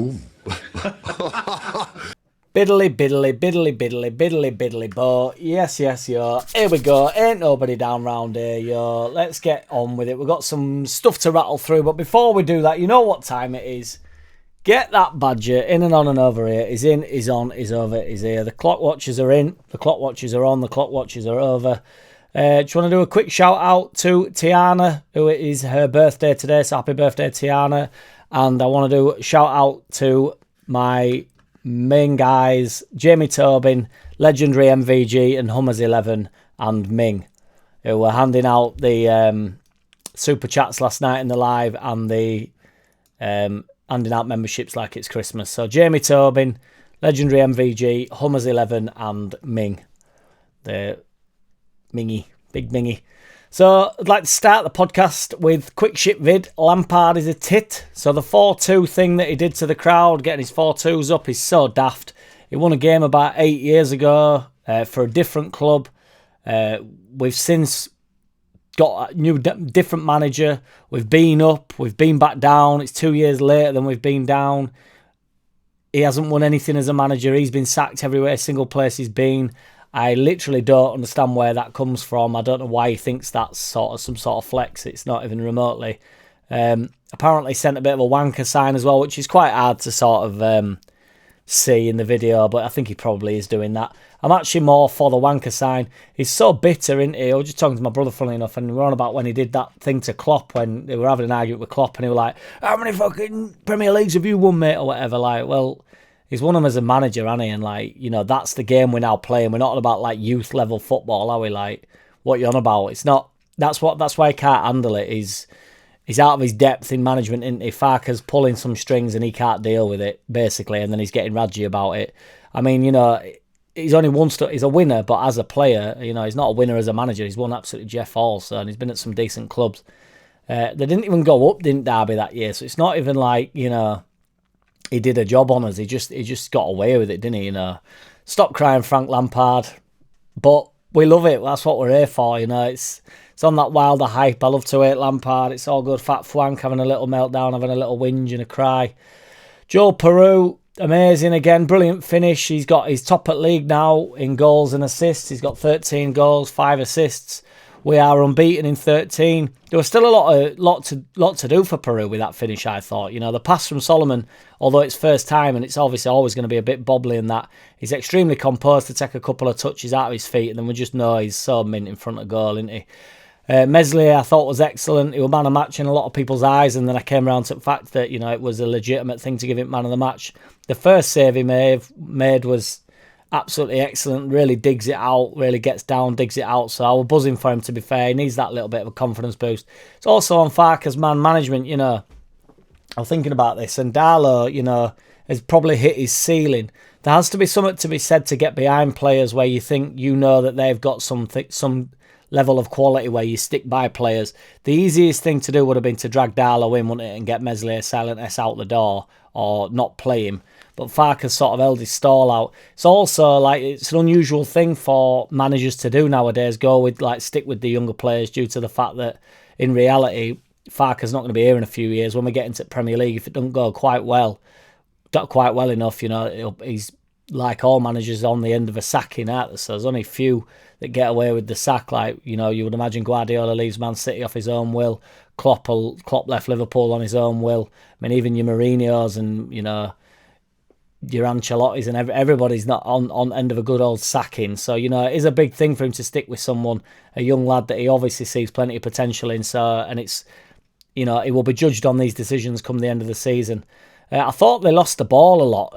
Boom. Biddly, biddly, biddly, biddly, biddly, biddly, bo. Yes, yo. Here we go. Ain't nobody down round here, yo. Let's get on with it. We've got some stuff to rattle through, but before we do that, you know what time it is. Get that badger in and on and over here. He's in, he's on, he's over, he's here. The clock watchers are in, the clock watchers are on, the clock watchers are over. Do you want to do a quick shout out to Tiana, who it is her birthday today, so happy birthday, Tiana. And I want to do a shout out to my main guys, Jamie Tobin, legendary MVG, and Hummers11, and Ming, who were handing out the super chats last night in the live and the handing out memberships like it's Christmas. So Jamie Tobin, legendary MVG, Hummers11, and Ming, the Mingy, big Mingy. So I'd like to start the podcast with quick shit vid. Lampard is a tit. So the 4-2 thing that he did to the crowd, getting his 4-2s up, is so daft. He won a game about 8 years ago for a different club. We've since got a new different manager. We've been up, we've been back down. It's 2 years later than we've been down. He hasn't won anything as a manager. He's been sacked everywhere, single place he's been. I literally don't understand where that comes from. I don't know why he thinks that's sort of some sort of flex. It's not even remotely. Apparently sent a bit of a wanker sign as well, which is quite hard to sort of see in the video, but I think he probably is doing that. I'm actually more for the wanker sign. He's so bitter, isn't he? I was just talking to my brother, funnily enough, and we were on about when he did that thing to Klopp, when they were having an argument with Klopp, and he was like, how many fucking Premier Leagues have you won, mate, or whatever. Like, well, he's won them as a manager, hasn't he? And, like, you know, that's the game we're now playing. We're not on about, like, youth level football, are we? Like, what you on about? It's not. That's why he can't handle it. He's out of his depth in management, isn't he? Farke's pulling some strings and he can't deal with it, basically, and then he's getting radgy about it. I mean, you know, he's only won stuff. He's a winner, but as a player, you know, he's not a winner as a manager. He's won absolutely Jeff also, and he's been at some decent clubs. They didn't even go up, didn't Derby, that year? So it's not even like, you know, he did a job on us. He just got away with it, didn't he? You know, stop crying, Frank Lampard. But we love it. That's what we're here for. You know, it's on that wilder hype. I love to hate Lampard. It's all good. Fat Fwank having a little meltdown, having a little whinge and a cry. Joe Peru, amazing again. Brilliant finish. He's top at league now in goals and assists. He's got 13 goals, 5 assists. We are unbeaten in 13. There was still a lot to do for Peru with that finish, I thought. You know, the pass from Solomon, although it's first time and it's obviously always going to be a bit bobbly in that, he's extremely composed to take a couple of touches out of his feet, and then we just know he's so mint in front of goal, isn't he? Meslier, I thought, was excellent. He was man of the match in a lot of people's eyes, and then I came around to the fact that, you know, it was a legitimate thing to give him man of the match. The first save he made was absolutely excellent. Really digs it out, really gets down, digs it out. So I was buzzing for him, to be fair. He needs that little bit of a confidence boost. It's also on Farke's man management, you know. I was thinking about this, and Darlow, you know, has probably hit his ceiling. There has to be something to be said to get behind players where you think you know that they've got some level of quality where you stick by players. The easiest thing to do would have been to drag Darlow in, wouldn't it, and get Meslier silent S out the door or not play him. But Farke's sort of held his stall out. It's also like it's an unusual thing for managers to do nowadays, stick with the younger players, due to the fact that in reality Farke's not going to be here in a few years. When we get into Premier League, if it doesn't go quite well enough, you know, he's like all managers on the end of a sacking, aren't there? So there's only a few that get away with the sack. Like, you know, you would imagine Guardiola leaves Man City off his own will. Klopp left Liverpool on his own will. I mean, even your Mourinho's and, you know, your Ancelotti's and everybody's not on end of a good old sacking. So, you know, it is a big thing for him to stick with someone, a young lad that he obviously sees plenty of potential in. So, and it's, you know, he will be judged on these decisions come the end of the season. I thought they lost the ball a lot,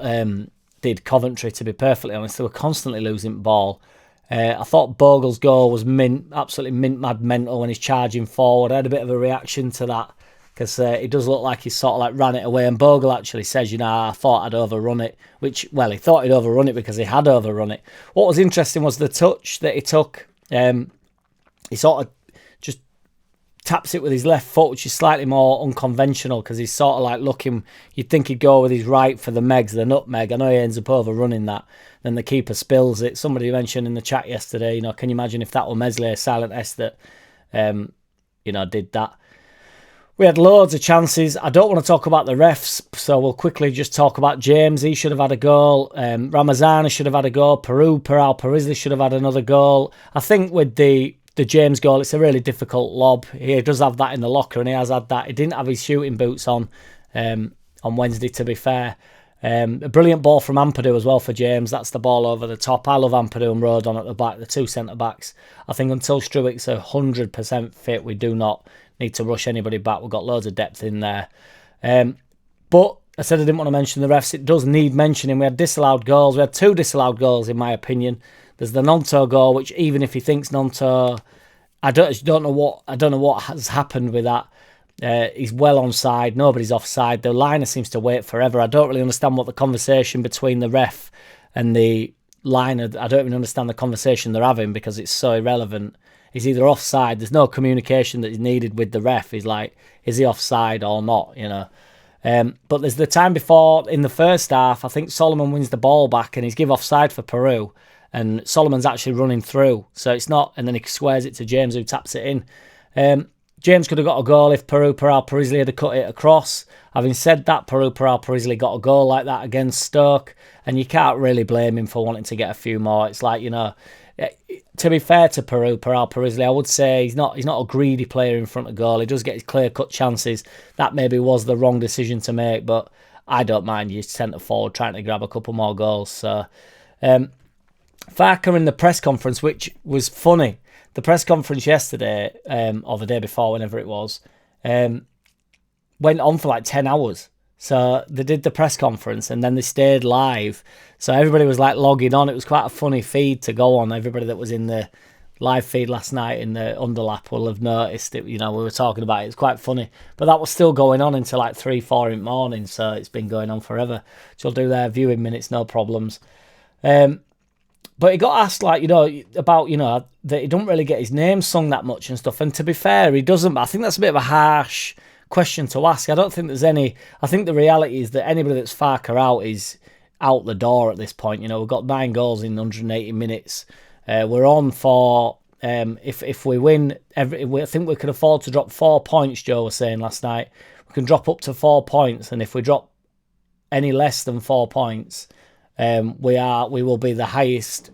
did Coventry, to be perfectly honest. They were constantly losing ball. I thought Bogle's goal was absolutely mad mental when he's charging forward. I had a bit of a reaction to that because it does look like he sort of like ran it away. And Bogle actually says, you know, I thought I'd overrun it, which, well, he thought he'd overrun it because he had overrun it. What was interesting was the touch that he took. He sort of just taps it with his left foot, which is slightly more unconventional because he's sort of like looking, you'd think he'd go with his right for the nutmeg. I know he ends up overrunning that. Then the keeper spills it. Somebody mentioned in the chat yesterday, you know, can you imagine if that were Meslier silent S that, you know, did that? We had loads of chances. I don't want to talk about the refs, so we'll quickly just talk about James. He should have had a goal. Ramazani should have had a goal. Parizli should have had another goal. I think with the James goal, it's a really difficult lob. He does have that in the locker, and he has had that. He didn't have his shooting boots on Wednesday, to be fair. A brilliant ball from Ampadu as well for James. That's the ball over the top. I love Ampadu and Rodon at the back, the two centre-backs. I think until Struick's 100% fit, we do not need to rush anybody back. We've got loads of depth in there. But I said I didn't want to mention the refs. It does need mentioning. We had disallowed goals. We had 2 disallowed goals, in my opinion. There's the Nonto goal, which even if he thinks Nonto, I don't know what has happened with that. He's well onside. Nobody's offside. The liner seems to wait forever. I don't really understand what the conversation between the ref and the liner. I don't even understand the conversation they're having because it's so irrelevant. He's either offside. There's no communication that is needed with the ref. He's like, is he offside or not? You know. But there's the time before in the first half. I think Solomon wins the ball back and he's give offside for Peru, and Solomon's actually running through. So it's not, and then he squares it to James who taps it in. James could have got a goal if Parizli had cut it across. Having said that, Parizli got a goal like that against Stoke, and you can't really blame him for wanting to get a few more. It's like, you know, to be fair to Parizli, I would say he's not a greedy player in front of goal. He does get his clear-cut chances. That maybe was the wrong decision to make, but I don't mind you centre forward trying to grab a couple more goals. So, Farke in the press conference, which was funny. The press conference yesterday, or the day before, whenever it was, went on for like 10 hours. So they did the press conference and then they stayed live. So everybody was like logging on. It was quite a funny feed to go on. Everybody that was in the live feed last night in the underlap will have noticed it. You know, we were talking about it. It's quite funny. But that was still going on until like 3, 4 in the morning. So it's been going on forever. She'll do their viewing minutes, no problems. But he got asked, like, you know, about, you know, that he don't really get his name sung that much and stuff. And to be fair, he doesn't. But I think that's a bit of a harsh question to ask. I don't think there's any. I think the reality is that anybody that's Farke out is out the door at this point. You know, we've got 9 goals in 180 minutes. We're on for, if we win, I think we can afford to drop 4 points, Joe was saying last night. We can drop up to 4 points. And if we drop any less than 4 points, we will be the highest.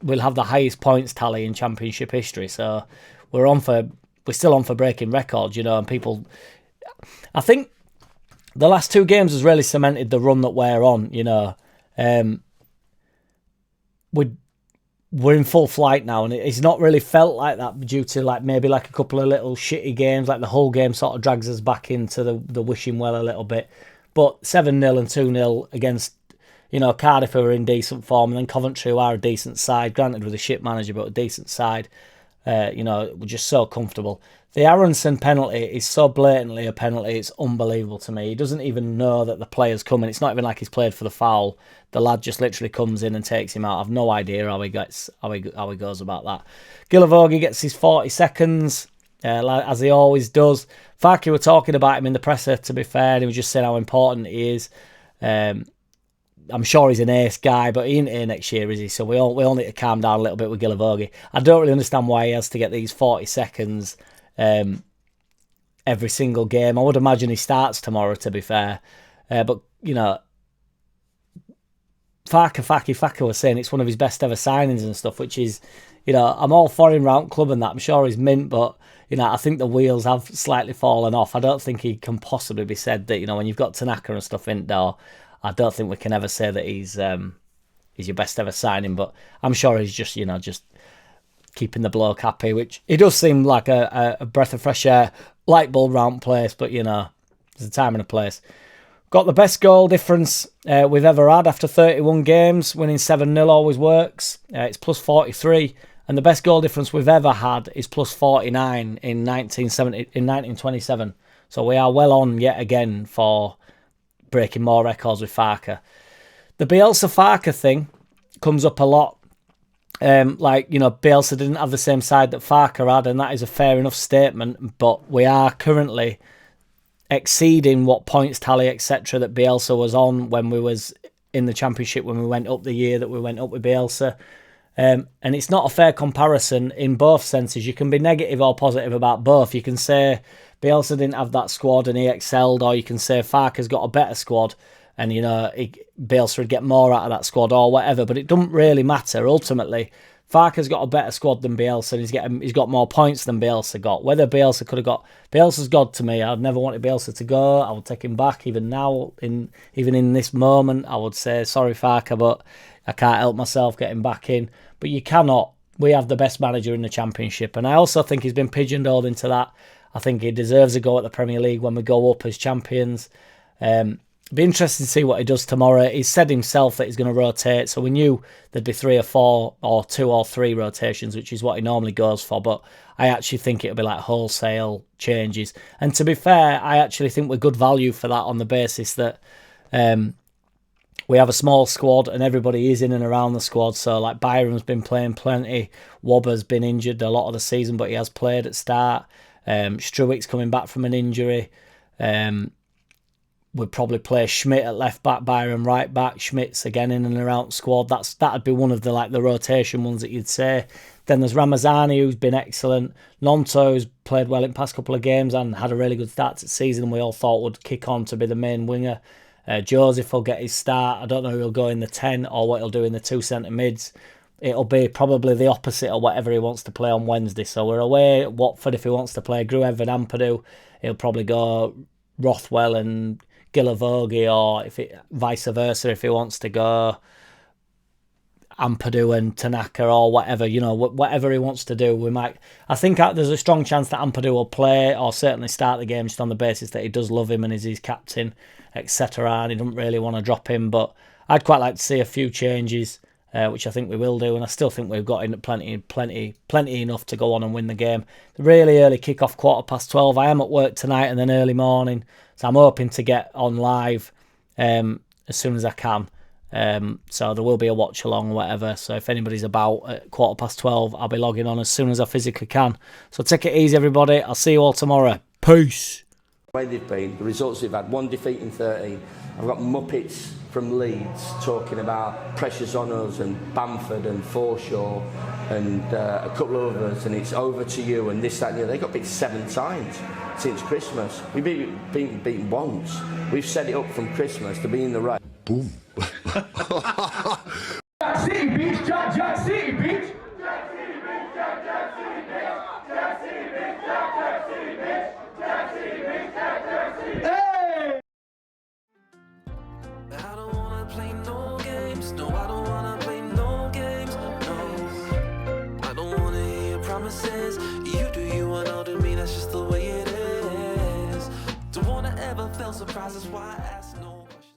We'll have the highest points tally in Championship history. So we're still on for breaking records, you know. And people, I think the last 2 games has really cemented the run that we're on. You know, we're in full flight now, and it's not really felt like that due to like maybe like a couple of little shitty games. Like the whole game sort of drags us back into the wishing well a little bit. But 7-0 and 2-0 against, you know, Cardiff, who are in decent form, and then Coventry, who are a decent side, granted with a shit manager, but a decent side. You know, we're just so comfortable. The Aronson penalty is so blatantly a penalty, it's unbelievable to me. He doesn't even know that the player's coming. It's not even like he's played for the foul. The lad just literally comes in and takes him out. I've no idea how he goes about that. Gilavogi gets his 40 seconds, as he always does. Farke were talking about him in the presser, to be fair, and he was just saying how important he is. I'm sure he's an ace guy, but he ain't here next year, is he? So we all need to calm down a little bit with Gilavogi. I don't really understand why he has to get these 40 seconds every single game. I would imagine he starts tomorrow, to be fair. But, you know, Farke was saying it's one of his best ever signings and stuff, which is, you know, I'm all for him round club and that. I'm sure he's mint, but, you know, I think the wheels have slightly fallen off. I don't think he can possibly be said that, you know, when you've got Tanaka and stuff in there, I don't think we can ever say that he's your best ever signing, but I'm sure he's just, you know, just keeping the bloke happy, which it does seem like a breath of fresh air, light bulb round place, but, you know, there's a time and a place. Got the best goal difference we've ever had after 31 games. Winning 7-0 always works. It's plus 43, and the best goal difference we've ever had is plus 49 in 1927. So we are well on yet again for breaking more records with Farke. The Bielsa Farke thing comes up a lot. Like, you know, Bielsa didn't have the same side that Farke had, and that is a fair enough statement, but we are currently exceeding what points tally, etc., that Bielsa was on when we was in the Championship, when we went up the year that we went up with Bielsa. And it's not a fair comparison in both senses. You can be negative or positive about both. You can say Bielsa didn't have that squad and he excelled, or you can say Farke's got a better squad and, you know, Bielsa would get more out of that squad or whatever. But it doesn't really matter. Ultimately, Farke's got a better squad than Bielsa and he's got more points than Bielsa got. Whether Bielsa could have got... Bielsa's God to me. I'd never wanted Bielsa to go. I would take him back even now, even in this moment. I would say, sorry, Farke, but I can't help myself getting back in. But you cannot. We have the best manager in the Championship. And I also think he's been pigeonholed into that. I think he deserves a go at the Premier League when we go up as champions. Be interesting to see what he does tomorrow. He's said himself that he's going to rotate. So we knew there'd be 3 or 4 or 2 or 3 rotations, which is what he normally goes for. But I actually think it'll be like wholesale changes. And to be fair, I actually think we're good value for that on the basis that... we have a small squad and everybody is in and around the squad. So like Byram's been playing plenty. Wobber's been injured a lot of the season, but he has played at start. Struwick's coming back from an injury. We'd probably play Schmidt at left back, Byram right back. Schmidt's again in and around squad. That'd be one of the rotation ones that you'd say. Then there's Ramazani, who's been excellent. Nonto, who's played well in the past couple of games and had a really good start to the season. We all thought would kick on to be the main winger. Joseph will get his start. I don't know who he'll go in the 10 or what he'll do in the 2 centre mids. It'll be probably the opposite of whatever he wants to play on Wednesday. So we're away at Watford if he wants to play Gruev and Ampadu. He'll probably go Rothwell and Gilavogi, or vice versa if he wants to go Ampadu and Tanaka or whatever, you know, whatever he wants to do. I think there's a strong chance that Ampadu will play or certainly start the game just on the basis that he does love him and is his captain, etc. And he doesn't really want to drop him. But I'd quite like to see a few changes, which I think we will do. And I still think we've got in plenty enough to go on and win the game. The really early kick-off, 12:15. I am at work tonight and then early morning. So I'm hoping to get on live as soon as I can. So there will be a watch along or whatever. So if anybody's about at 12:15, I'll be logging on as soon as I physically can. So take it easy, everybody. I'll see you all tomorrow. Peace. The way they've been, the results they've had, 1 defeat in 13. I've got Muppets from Leeds talking about pressures on us and Bamford and Forshaw and a couple of others, and it's over to you and this, that and the other. They got beat 7 times since Christmas. We've been beaten once. We've set it up from Christmas to be in the race. Boom. JackCity, bitch. JackCity, bitch. Hey! I don't wanna play no games. No, I don't wanna play no games. No, I don't wanna hear your promises. You do you and I'll do me. That's just the way it is. Don't wanna ever feel surprised. That's why I ask no.